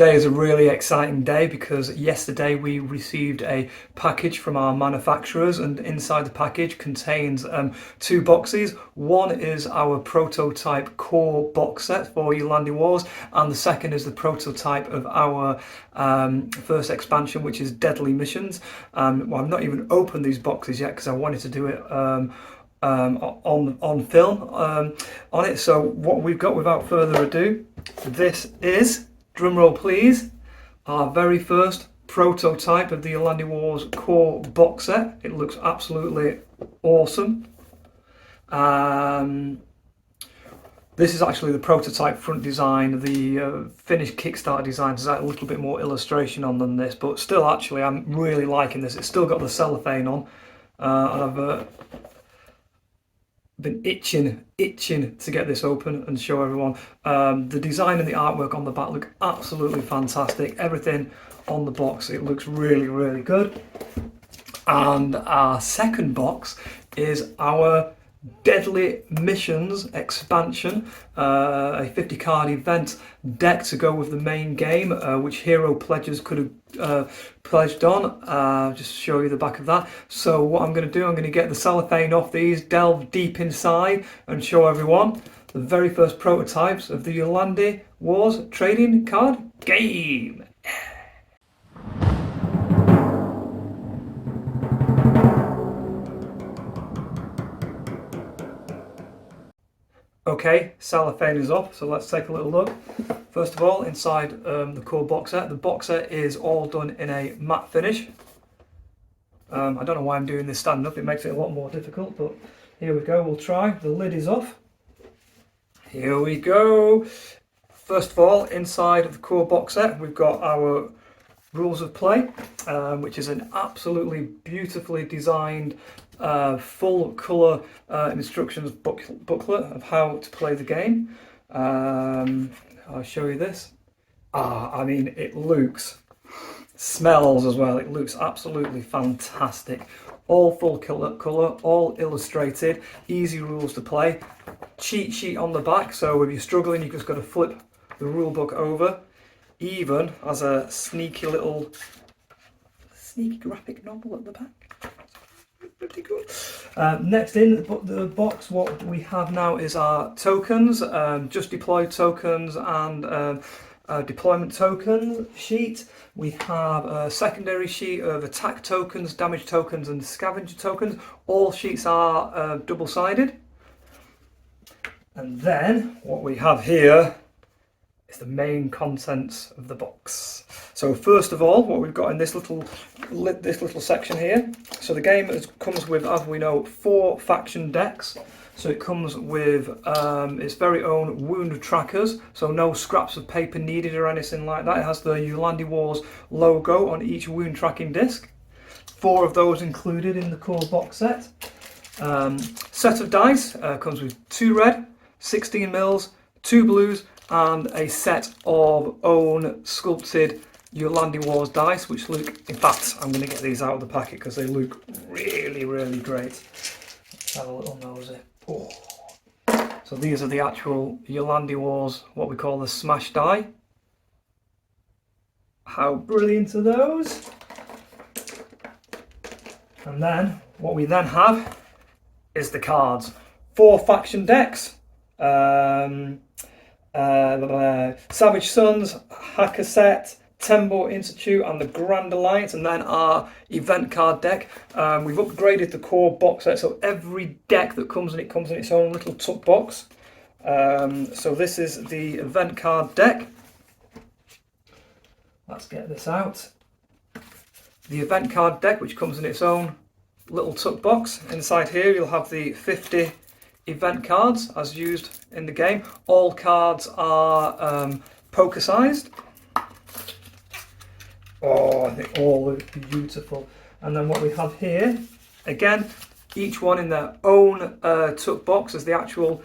Today is a really exciting day because yesterday we received a package from our manufacturers, and inside the package contains two boxes. One is our prototype core box set for Ulandi Wars, and the second is the prototype of our first expansion, which is Deadly Missions. Well, I've not even opened these boxes yet because I wanted to do it on film on it. So what we've got, without further ado, this is, drumroll please, our very first prototype of the Ulandi Wars core box set. It looks absolutely awesome. This is actually the prototype front design. The finished Kickstarter design has a little bit more illustration on than this, but still, actually, I'm really liking this. It's still got the cellophane on, and I've been itching to get this open and show everyone. The design and the artwork on the back look absolutely fantastic. Everything on the box, it looks really good. And our second box is our Deadly Missions expansion, a 50 card event deck to go with the main game, which hero pledges could have pledged on. Just show you the back of that. So what I'm going to do, I'm going to get the cellophane off these, delve deep inside and show everyone the very first prototypes of the Ulandi Wars trading card game. Okay, cellophane is off, so let's take a little look. First of all, inside the core box set. The box set is all done in a matte finish. I don't know why I'm doing this standing up, it makes it a lot more difficult, but here we go, we'll try. The lid is off. Here we go. First of all, inside of the core box set, we've got our rules of play, which is an absolutely beautifully designed full colour instructions booklet of how to play the game. I'll show you this. I mean, it looks, smells as well, it looks absolutely fantastic. All full colour, all illustrated, easy rules to play. Cheat sheet on the back, so if you're struggling, you've just got to flip the rule book over. Even as a sneaky graphic novel at the back. Pretty good. Next in the box, what we have now is our tokens, just deployed tokens and deployment token sheet. We have a secondary sheet of attack tokens, damage tokens and scavenger tokens. All sheets are double-sided. And then what we have here is the main contents of the box. So first of all, what we've got in this little section here. So the game comes with, as we know, 4 faction decks. So it comes with its very own wound trackers. So no scraps of paper needed or anything like that. It has the Ulandi Wars logo on each wound tracking disc. 4 of those included in the core box set. Set of dice comes with 2 red, 16 mils, 2 blues, and a set of own sculpted Ulandi Wars dice, which look, in fact, I'm going to get these out of the packet because they look really great. Let's have a little nosy. Oh. So these are the actual Ulandi Wars, what we call the smash die. How brilliant are those? And then, what we then have is the cards. 4 faction decks. Savage Sons, Hacker Set, Tembo Institute and the Grand Alliance, and then our event card deck. We've upgraded the core box set, so every deck that comes in it comes in its own little tuck box. So this is the event card deck. Let's get this out. The event card deck, which comes in its own little tuck box. Inside here you'll have the 50 event cards as used in the game. All cards are poker sized. Oh, they all look beautiful. And then what we have here, again, each one in their own tuck box as the actual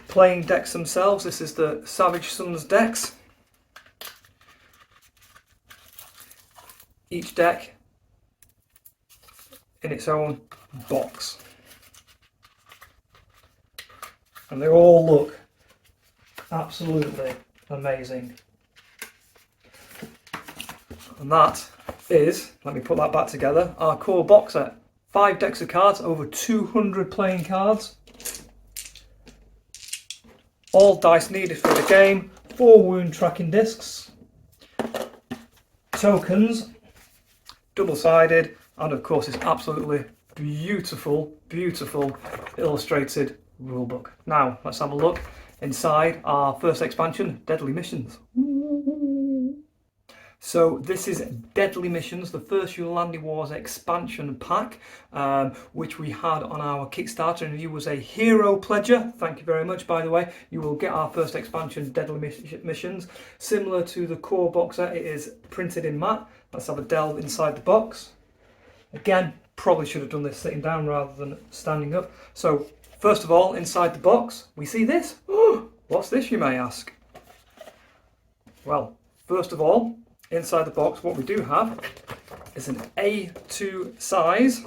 playing decks themselves. This is the Savage Sons decks. Each deck in its own box. And they all look absolutely amazing. And that is, let me put that back together, our core box set. 5 decks of cards, over 200 playing cards. All dice needed for the game, 4 wound tracking discs, tokens, double-sided, and of course this absolutely beautiful, beautiful illustrated rulebook. Now, let's have a look inside our first expansion, Deadly Missions. So this is Deadly Missions, the first Ulandi Wars expansion pack, which we had on our Kickstarter, and you was a hero pledger. Thank you very much, by the way. You will get our first expansion, Deadly Missions. Similar to the core box set, it is printed in matte. Let's have a delve inside the box. Again, probably should have done this sitting down rather than standing up. So, first of all, inside the box, we see this. Oh, what's this, you may ask? Well, first of all, inside the box, what we do have is an A2 size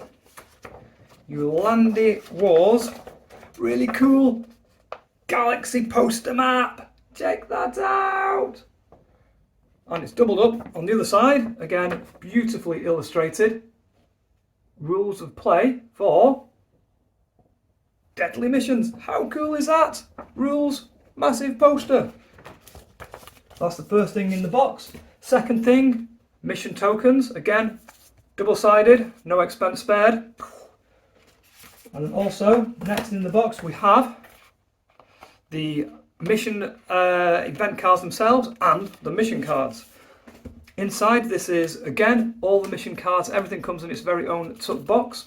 Ulandi Wars, really cool galaxy poster map. Check that out. And it's doubled up on the other side. Again, beautifully illustrated. Rules of play for Deadly Missions. How cool is that? Rules, massive poster. That's the first thing in the box. Second thing, mission tokens. Again, double-sided, no expense spared. And then also, next in the box, we have the mission event cards themselves and the mission cards. Inside, this is, again, all the mission cards. Everything comes in its very own tuck box.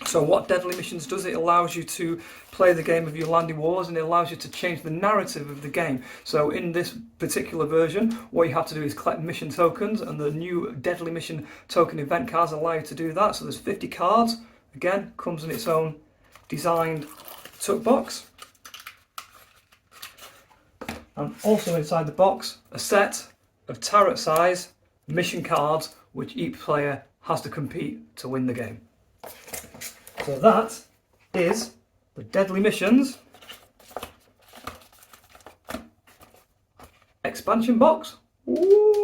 So what Deadly Missions does, it allows you to play the game of Ulandi Wars, and it allows you to change the narrative of the game. So in this particular version, what you have to do is collect mission tokens, and the new Deadly Mission token event cards allow you to do that. So there's 50 cards. Again, comes in its own designed tuck box. And also inside the box, a set of tarot size mission cards, which each player has to compete to win the game. So that is the Deadly Missions expansion box. Ooh.